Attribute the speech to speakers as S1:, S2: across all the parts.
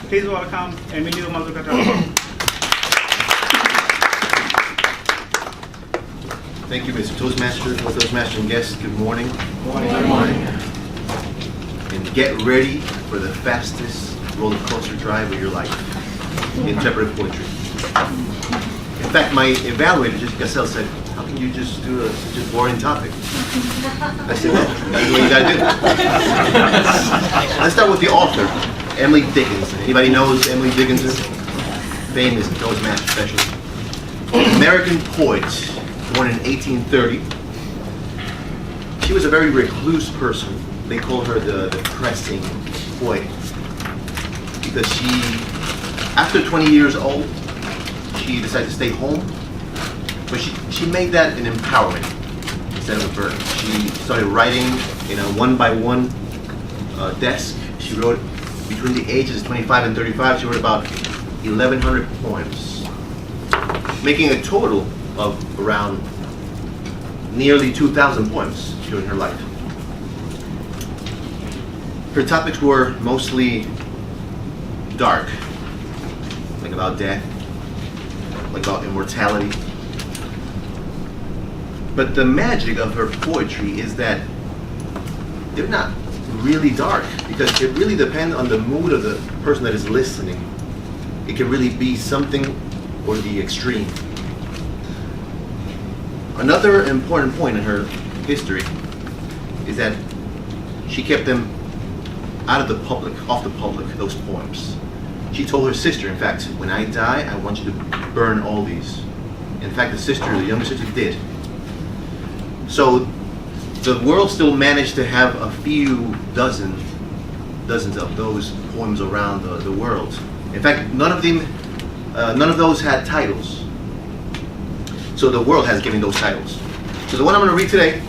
S1: Please welcome Emilio Mazzucato.
S2: Thank you, Mr. Toastmaster, Toastmaster and guests. Good morning.
S1: Good morning.
S2: And get ready for the fastest roller coaster ride of your life. Interpretive poetry. In fact, my evaluator, Jessica Cassell, said, "How can you just do such a boring topic?" I said, "Well, that's what you gotta do." Let's start with the author, Emily Dickinson. Anybody knows Emily Dickinson? Famous Toastmaster specialist. American poet, born in 1830. She was a very recluse person. They call her the depressing poet because she, after 20 years old, she decided to stay home, but she made that an empowerment instead of a burden. She started writing in a one-by-one desk. She wrote between the ages of 25 and 35. She wrote about 1,100 poems, making a total of around nearly 2,000 poems during her life. Her topics were mostly dark, like about death, like about immortality. But the magic of her poetry is that they're not really dark, because it really depends on the mood of the person that is listening. It can really be something or the extreme. Another important point in her history is that she kept them out of the public, off the public, those poems. She told her sister, in fact, "When I die, I want you to burn all these." In fact, the younger sister did. So the world still managed to have a few dozens of those poems around the world. In fact, none of those had titles. So the world has given those titles. So the one I'm going to read today,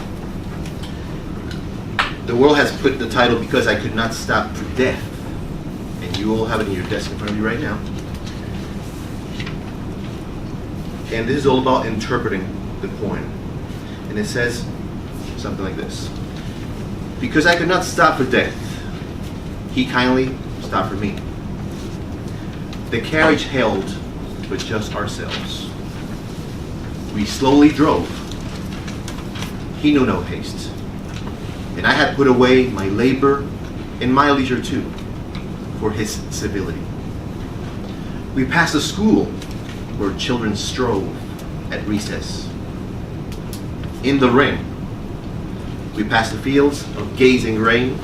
S2: the world has put the title "Because I Could Not Stop for Death." And you all have it in your desk in front of you right now. And this is all about interpreting the poem. And it says something like this: "Because I could not stop for death, he kindly stopped for me. The carriage held but just ourselves. We slowly drove. He knew no haste. And I had put away my labor and my leisure too, for his civility. We passed a school where children strove at recess. In the ring, we passed the fields of gazing rain.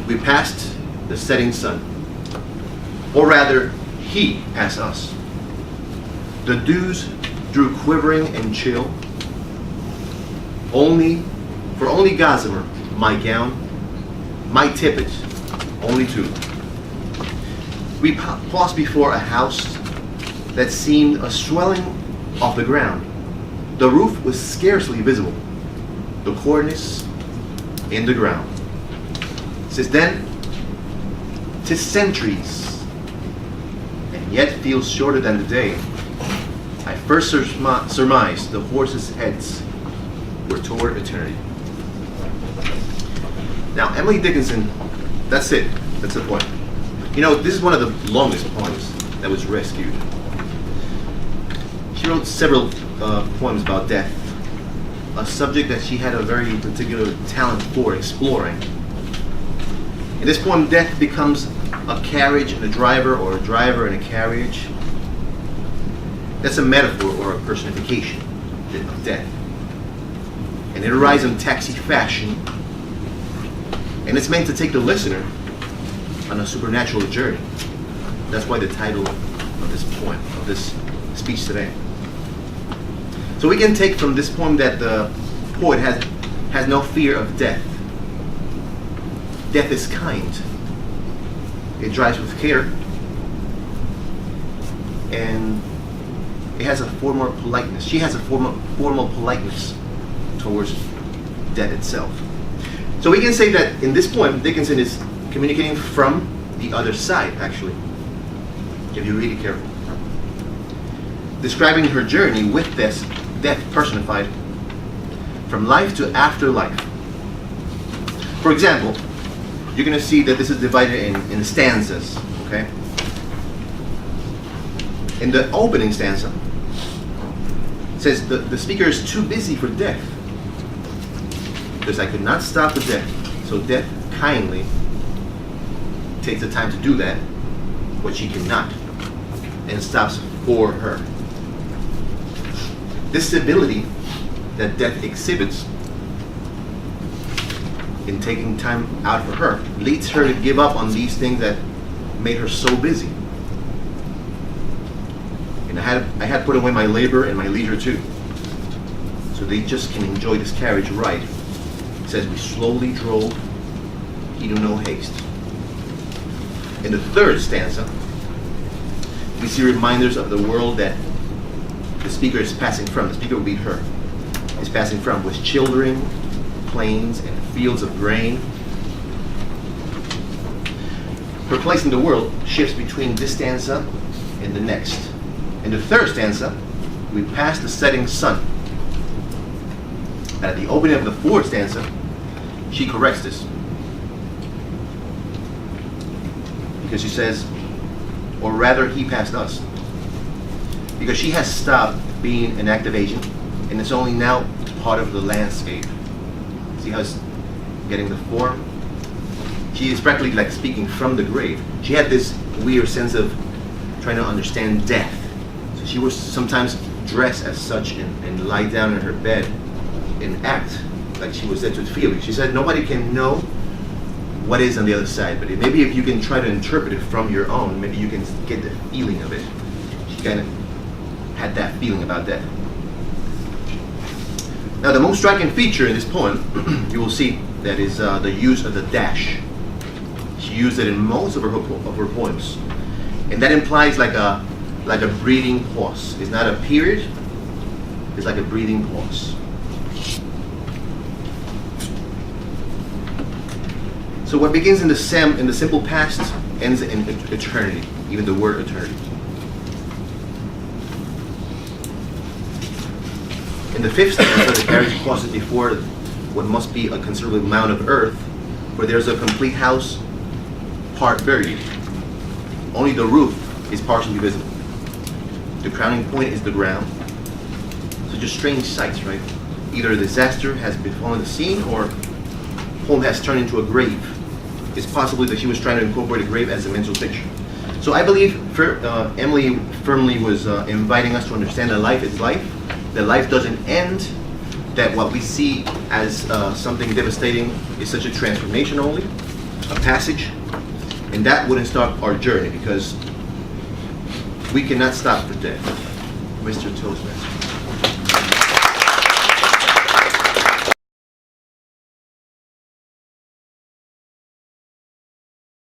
S2: We passed the setting sun. Or rather, he passed us. The dews drew quivering and chill. Only gossamer, my gown, my tippet, only two. We paused before a house that seemed a swelling off the ground. The roof was scarcely visible, the cornice in the ground. Since then, 'tis centuries, and yet feels shorter than the day. I first surmised the horses' heads were toward eternity." Now, Emily Dickinson, that's it. That's the point. You know, this is one of the longest poems that was rescued. She wrote several poems about death, a subject that she had a very particular talent for exploring. In this poem, death becomes a carriage and a driver, or a driver and a carriage. That's a metaphor or a personification of death. And it arises in taxi fashion, and it's meant to take the listener on a supernatural journey. That's why the title of this poem, of this speech today. So we can take from this poem that the poet has no fear of death. Death is kind. It drives with care, and it has a formal politeness. She has a formal politeness towards death itself. So we can say that in this poem, Dickinson is communicating from the other side, actually, if you read it carefully. Describing her journey with death personified, from life to afterlife. For example, you're going to see that this is divided in stanzas, Okay? In the opening stanza, it says the speaker is too busy for death. Because I could not stop the death. So death kindly takes the time to do that, but she cannot, and stops for her. This ability that death exhibits in taking time out for her leads her to give up on these things that made her so busy. And I had put away my labor and my leisure too, so they just can enjoy this carriage ride. It says we slowly drove, he knew no haste. In the third stanza, we see reminders of the world that the speaker is passing from. The speaker will be her. Is passing from with children, plains, and fields of grain. Her place in the world shifts between this stanza and the next. In the third stanza, we pass the setting sun. At the opening of the fourth stanza, she corrects this. Because she says, or rather he passed us. Because she has stopped being an active agent and it's only now part of the landscape. See how it's getting the form? She is practically like speaking from the grave. She had this weird sense of trying to understand death. So she would sometimes dress as such and lie down in her bed and act like she was there to feel it. She said nobody can know what is on the other side, but maybe if you can try to interpret it from your own, maybe you can get the feeling of it. She kind of had that feeling about death. Now the most striking feature in this poem, you will see that is the use of the dash. She used it in most of her poems, and that implies like a breathing pause. It's not a period; it's like a breathing pause. So what begins in the simple past ends in eternity, even the word eternity. In the fifth stanza, the carriage pauses before what must be a considerable amount of earth, where there's a complete house, part buried. Only the roof is partially visible. The crowning point is the ground. So just strange sights, right? Either a disaster has befallen the scene or home has turned into a grave. It's possible that she was trying to incorporate a grave as a mental picture. So I believe Emily firmly was inviting us to understand that life is life, that life doesn't end, that what we see as something devastating is such a transformation only, a passage, and that wouldn't stop our journey because we cannot stop for death. Mr. Toastmaster.